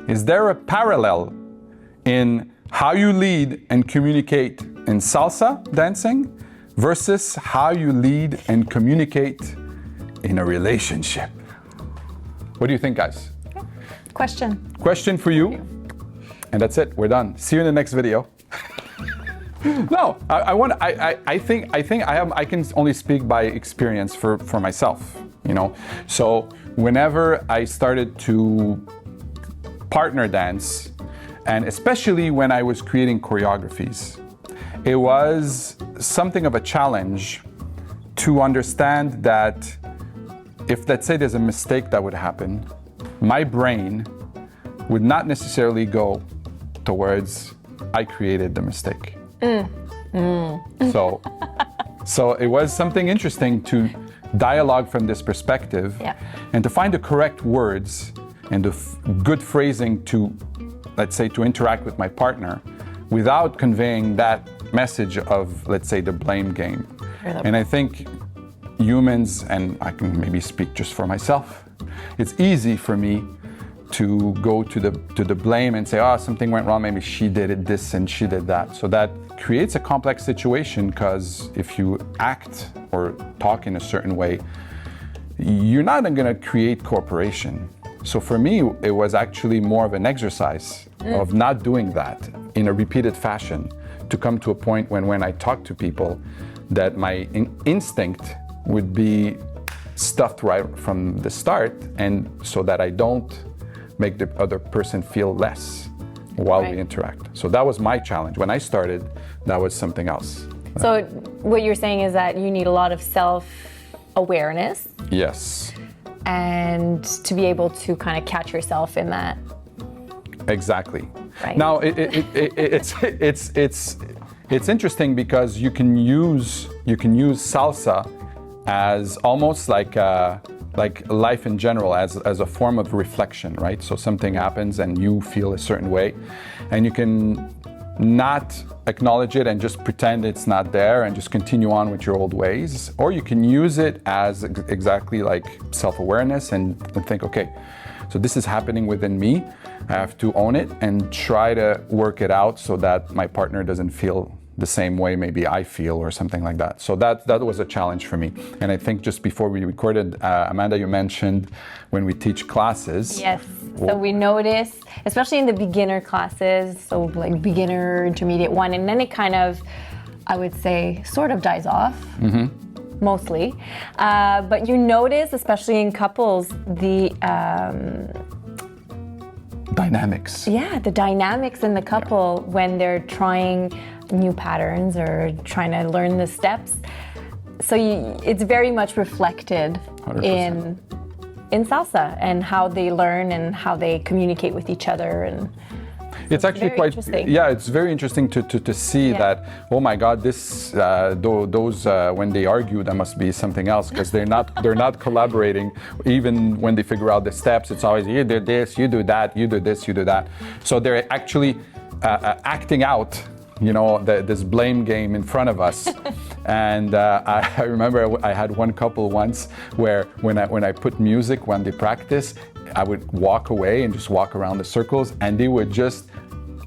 Is there a parallel in how you lead and communicate in salsa dancing versus how you lead and communicate in a relationship? What do you think, guys? Question for you. And that's it, we're done. See you in the next video. No, I think I can only speak by experience for myself, you know. So whenever I started to partner dance, and especially when I was creating choreographies, it was something of a challenge to understand that if, let's say, there's a mistake that would happen, my brain would not necessarily go towards I created the mistake. So it was something interesting to dialogue from this perspective, and to find the correct words and the good phrasing to, let's say, to interact with my partner without conveying that message of, let's say, the blame game. And I think humans, and I can maybe speak just for myself, it's easy for me to go to the blame and say, oh, something went wrong, maybe she did this and she did that. So that creates a complex situation, because if you act or talk in a certain way, you're not going to create cooperation. So for me, it was actually more of an exercise of not doing that in a repeated fashion, to come to a point when I talk to people that my instinct would be stuffed right from the start, and so that I don't make the other person feel less while we interact. So that was my challenge. When I started, that was something else. So what you're saying is that you need a lot of self-awareness. Yes. And to be able to kind of catch yourself in that. Exactly. Right. Now it's interesting because you can use salsa as almost like life in general, as a form of reflection, right? So something happens and you feel a certain way, and you can not acknowledge it and just pretend it's not there and just continue on with your old ways, or you can use it as exactly like self-awareness and think, okay, so this is happening within me. I have to own it and try to work it out so that my partner doesn't feel the same way maybe I feel, or something like that. So that was a challenge for me. And I think just before we recorded, Amanda, you mentioned when we teach classes. Yes. So we notice, especially in the beginner classes, so like beginner, intermediate one, and then it kind of, I would say, sort of dies off. Mostly. But you notice, especially in couples, the dynamics. Yeah, the dynamics in the couple when they're trying new patterns or trying to learn the steps. So it's very much reflected 100%. in salsa, and how they learn and how they communicate with each other. And it's actually quite, it's very interesting to see that, oh my God, this those when they argue, that must be something else, because they're not collaborating. Even when they figure out the steps, it's always you do this, you do that, you do this, you do that. So they're actually acting out, you know, this blame game in front of us. And I remember I had one couple once where when I put music when they practice, I would walk away and just walk around the circles, and they would just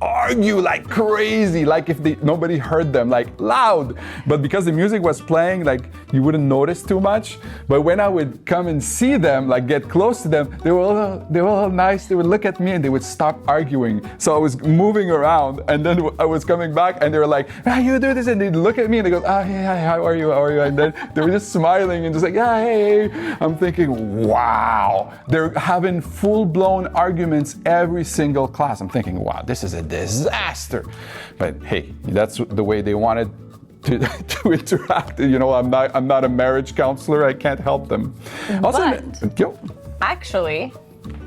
argue like crazy, like if nobody heard them, like loud. But because the music was playing, like you wouldn't notice too much. But when I would come and see them, like get close to them, they were all nice. They would look at me and they would stop arguing. So I was moving around, and then I was coming back, and they were like, ah, you do this, and they'd look at me and they go, ah, hey, how are you? And then they were just smiling and just like, yeah, hey. I'm thinking, wow, they're having full-blown arguments every single class. I'm thinking, wow, this is a disaster. But hey, that's the way they wanted to interact. You know, I'm not a marriage counselor. I can't help them. Actually,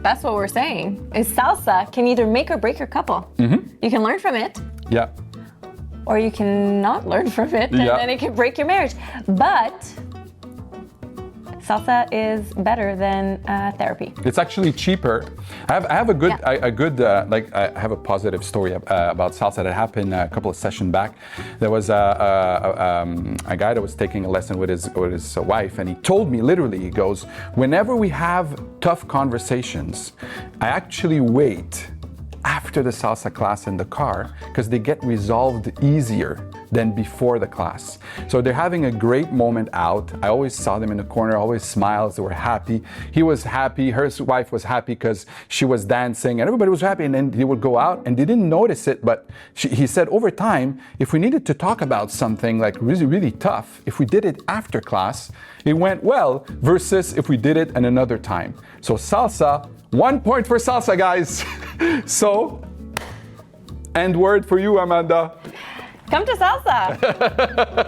that's what we're saying. Is salsa can either make or break your couple. You can learn from it. Yeah. Or you can not learn from it, and then it can break your marriage. But salsa is better than therapy. It's actually cheaper. I have I have a positive story about salsa that happened a couple of sessions back. There was a guy that was taking a lesson with his wife, and he told me literally, he goes, whenever we have tough conversations, I actually wait after the salsa class in the car because they get resolved easier than before the class. So they're having a great moment out. I always saw them in the corner, always smiles, they were happy. He was happy, her wife was happy because she was dancing and everybody was happy, and then they would go out and they didn't notice it, but he said over time, if we needed to talk about something like really, really tough, if we did it after class, it went well versus if we did it at another time. So salsa, 1 point for salsa, guys. So, end word for you, Amanda. Come to Salsa.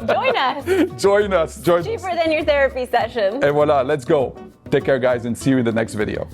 Join us. Join us. Cheaper than your therapy session. And voila, let's go. Take care, guys, and see you in the next video.